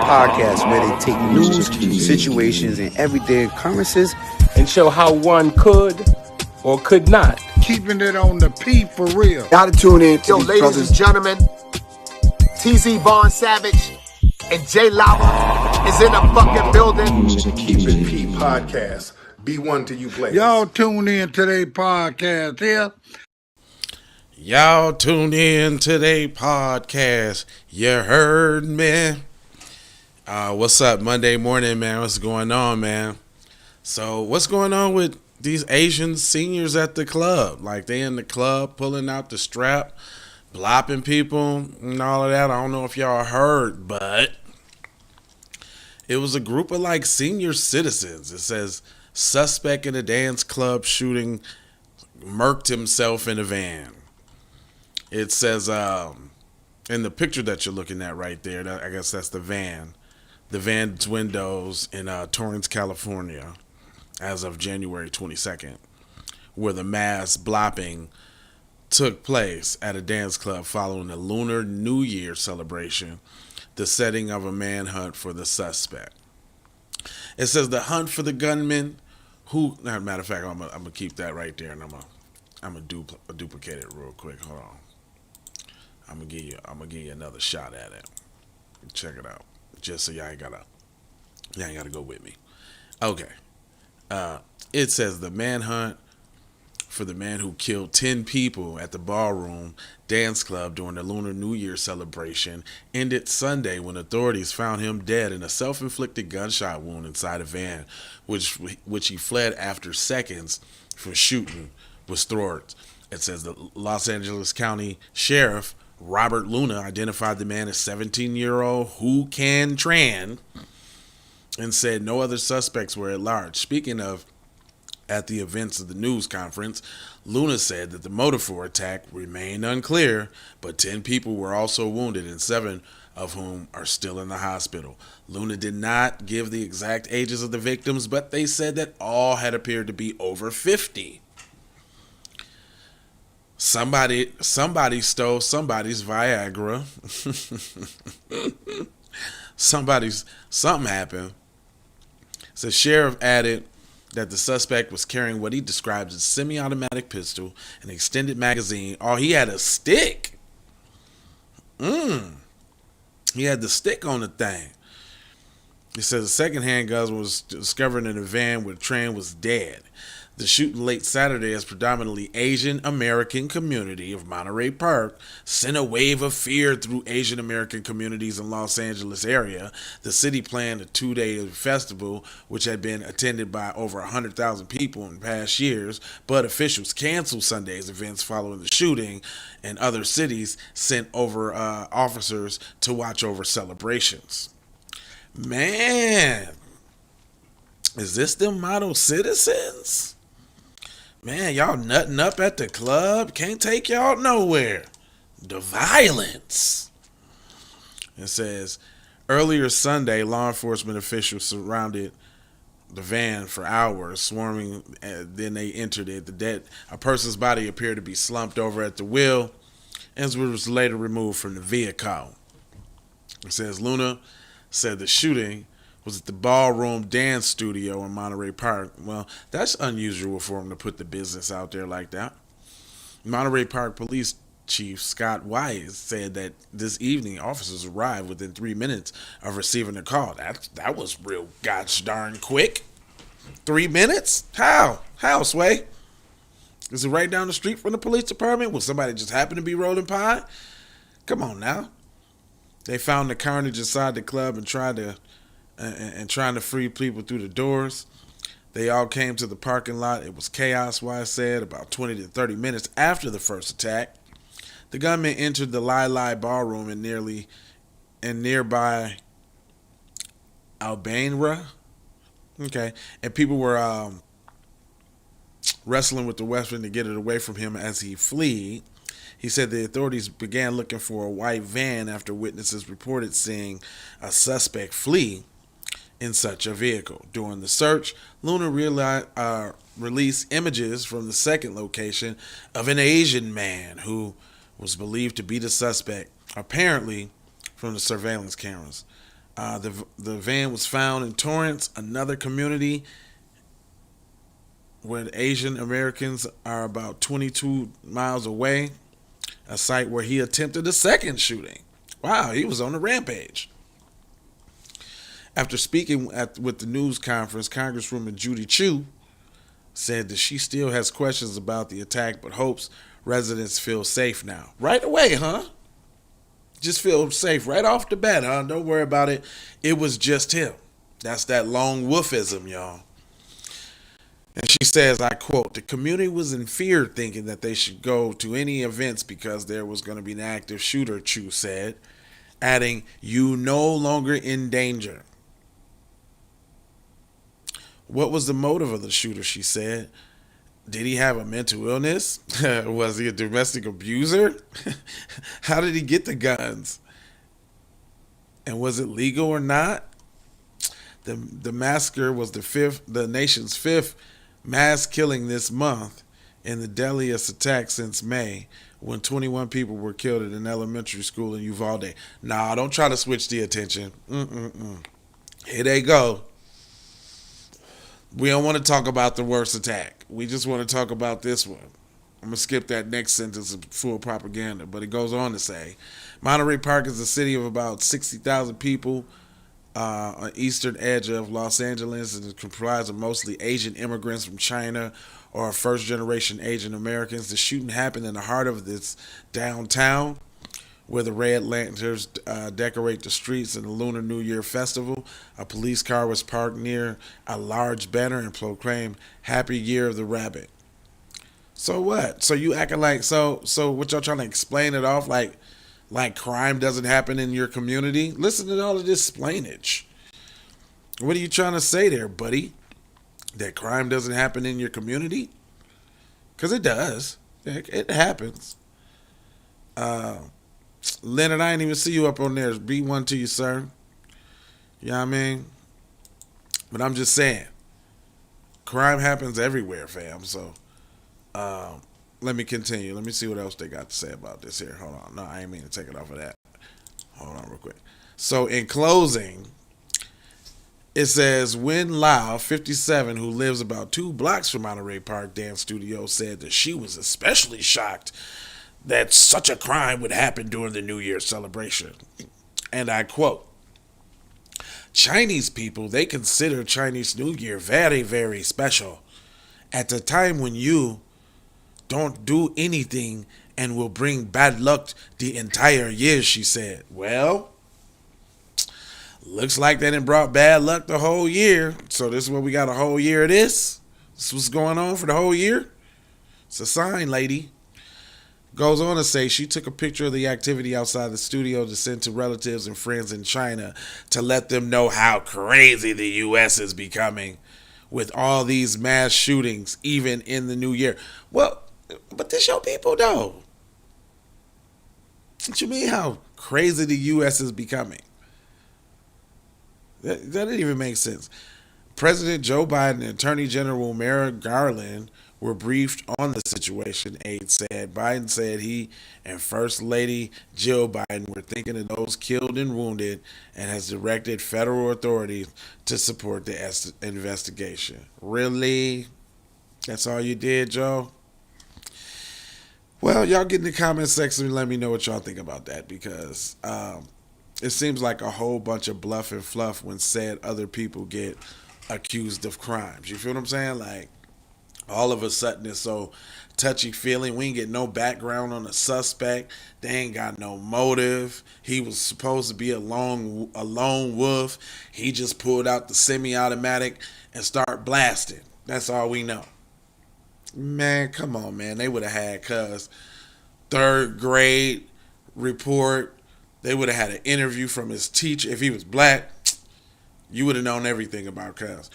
podcast where they take news, situations, and everyday occurrences and show how one could or could not. Keeping it on the P for real. Gotta tune in. Yo, ladies and gentlemen, TZ Vaughn Savage and Jay Lava is in the fucking building. Keep It P podcast. Be one to you players. Y'all tune in to their podcast here. Y'all tune in to their podcast. You heard me? What's up, Monday morning, man? What's going on, man? So, what's going on with these Asian seniors at the club? Like, they in the club pulling out the strap, blopping people, and all of that. I don't know if y'all heard, but it was a group of, like, senior citizens. It says, suspect in a dance club shooting murked himself in a van. It says, in the picture that you're looking at right there, I guess that's the van. The van's windows in Torrance, California, as of January 22nd, where the mass blopping took place at a dance club following a Lunar New Year celebration, the setting of a manhunt for the suspect. It says the hunt for the gunman, who, matter of fact, I'm gonna keep that right there, and I'm gonna duplicate it real quick. Hold on. I'm gonna give you another shot at it. Check it out, just so y'all ain't gotta go with me. Okay. It says the manhunt for the man who killed 10 people at the ballroom dance club during the Lunar New Year celebration ended Sunday when authorities found him dead in a self-inflicted gunshot wound inside a van, which he fled after seconds from shooting was thwarted. It says the Los Angeles County Sheriff Robert Luna identified the man as 17-year-old Huu Can Tran and said no other suspects were at large. Speaking of at the events of the news conference, Luna said that the motive for attack remained unclear, but 10 people were also wounded and 7 of whom are still in the hospital. Luna did not give the exact ages of the victims, but they said that all had appeared to be over 50. Somebody stole somebody's Viagra. Something happened. So sheriff added that the suspect was carrying what he describes as a semi-automatic pistol, an extended magazine. Oh, he had a stick. He had the stick on the thing. He says a second handgun was discovered in a van where Tran was dead. The shooting late Saturday as predominantly Asian American community of Monterey Park sent a wave of fear through Asian American communities in Los Angeles area. The city planned a 2-day festival which had been attended by over 100,000 people in past years, but officials canceled Sunday's events following the shooting, and other cities sent over officers to watch over celebrations. Man, is this them model citizens? Man, y'all nutting up at the club. Can't take y'all nowhere. The violence. It says, earlier Sunday, law enforcement officials surrounded the van for hours, swarming. Then they entered it. A person's body appeared to be slumped over at the wheel and was later removed from the vehicle. It says Luna said the shooting was at the Ballroom Dance Studio in Monterey Park. Well, that's unusual for him to put the business out there like that. Monterey Park Police Chief Scott Wise said that this evening officers arrived within 3 minutes of receiving the call. That was real gosh darn quick. 3 minutes? How, Sway? Is it right down the street from the police department? Will somebody just happen to be rolling pie? Come on now. They found the carnage inside the club and trying to free people through the doors. They all came to the parking lot. It was chaos, Wise said, about 20 to 30 minutes after the first attack. The gunman entered the Lai Ballroom in nearby Albanera. Okay. And people were wrestling with the weapon to get it away from him as he fled. He said the authorities began looking for a white van after witnesses reported seeing a suspect flee in such a vehicle. During the search, Luna released images from the second location of an Asian man who was believed to be the suspect, apparently from the surveillance cameras. The van was found in Torrance, another community where Asian Americans are about 22 miles away, a site where he attempted a second shooting. Wow, he was on a rampage. After speaking with the news conference, Congresswoman Judy Chu said that she still has questions about the attack, but hopes residents feel safe now. Right away, huh? Just feel safe right off the bat, huh? Don't worry about it. It was just him. That's that lone wolfism, y'all. And she says, I quote, the community was in fear thinking that they should go to any events because there was going to be an active shooter, Chu said, adding, you no longer in danger. What was the motive of the shooter, she said. Did he have a mental illness? Was he a domestic abuser? How did he get the guns? And was it legal or not? The massacre was the nation's fifth mass killing this month and the deadliest attack since May, when 21 people were killed at an elementary school in Uvalde. Nah, don't try to switch the attention. Here they go. We don't want to talk about the worst attack. We just want to talk about this one. I'm going to skip that next sentence of full propaganda, but it goes on to say, Monterey Park is a city of about 60,000 people on the eastern edge of Los Angeles, and is comprised of mostly Asian immigrants from China or first-generation Asian Americans. The shooting happened in the heart of this downtown, where the red lanterns decorate the streets in the Lunar New Year festival. A police car was parked near a large banner and proclaimed "Happy Year of the Rabbit." So what? So you acting like so what y'all trying to explain it off like crime doesn't happen in your community? Listen to all of this explainage. What are you trying to say there, buddy? That crime doesn't happen in your community? Because it does. It happens. Leonard, I didn't even see you up on there. Be one to you, sir. You know what I mean? But I'm just saying, crime happens everywhere, fam. So, let me continue. Let me see what else they got to say about this here. Hold on. No, I ain't mean to take it off of that. Hold on real quick. So, in closing, it says, Wen Lau, 57, who lives about 2 blocks from Monterey Park Dance Studio, said that she was especially shocked that such a crime would happen during the New Year celebration. And I quote, Chinese people, they consider Chinese New Year very, very special. At the time when you don't do anything and will bring bad luck the entire year, she said. Well, looks like they done brought bad luck the whole year. So this is what we got, a whole year of this? This is what's going on for the whole year? It's a sign, lady. Goes on to say she took a picture of the activity outside the studio to send to relatives and friends in China to let them know how crazy the U.S. is becoming with all these mass shootings, even in the new year. Well, but this your people, though. What you mean how crazy the U.S. is becoming? That didn't even make sense. President Joe Biden and Attorney General Merrick Garland were briefed on the situation, aide said. Biden said he and First Lady Jill Biden were thinking of those killed and wounded and has directed federal authorities to support the investigation. Really? That's all you did, Joe? Well, y'all get in the comment section and let me know what y'all think about that, because it seems like a whole bunch of bluff and fluff when said other people get accused of crimes. You feel what I'm saying? Like, all of a sudden it's so touchy-feely. We ain't get no background on the suspect. They ain't got no motive. He was supposed to be a lone wolf. He just pulled out the semi-automatic and started blasting. That's all we know. Man, come on, man. They would have had Cuz third grade report. They would have had an interview from his teacher. If he was black, you would have known everything about Cuz.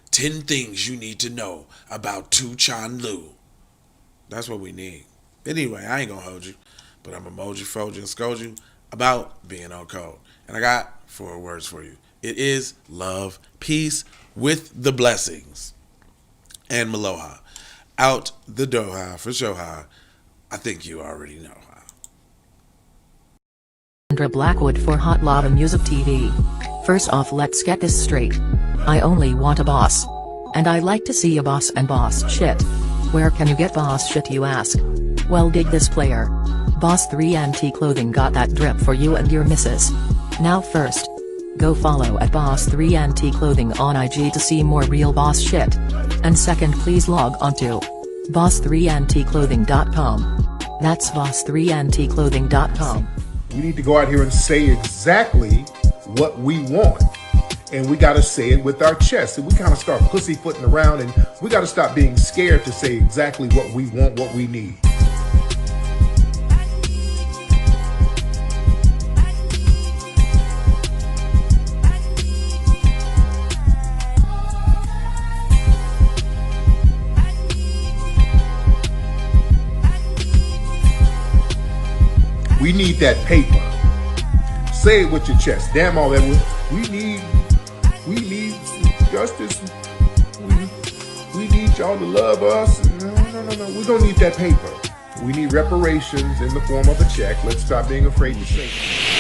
10 things you need to know about Tu Chan Lu. That's what we need. Anyway, I ain't gonna hold you, but I'm emoji, fold you, and scold you about being on code. And I got 4 words for you. It is love, peace, with the blessings, and Maloha. Out the Doha for Shoha. I think you already know. Sandra Blackwood for Hot Lava Music TV. First off, let's get this straight. I only want a boss. And I like to see a boss and boss shit. Where can you get boss shit, you ask? Well, dig this, player. Boss 3 Anti Clothing got that drip for you and your missus. Now first, go follow at Boss 3 Anti Clothing on IG to see more real boss shit. And second, please log on to boss3anticlothing.com. That's boss3anticlothing.com. We need to go out here and say exactly what we want. And we got to say it with our chest. And we kind of start pussyfooting around, and we got to stop being scared to say exactly what we want, what we need. We need that paper. Say it with your chest. Damn all that. We need justice. We need y'all to love us. No. We don't need that paper. We need reparations in the form of a check. Let's stop being afraid to say it.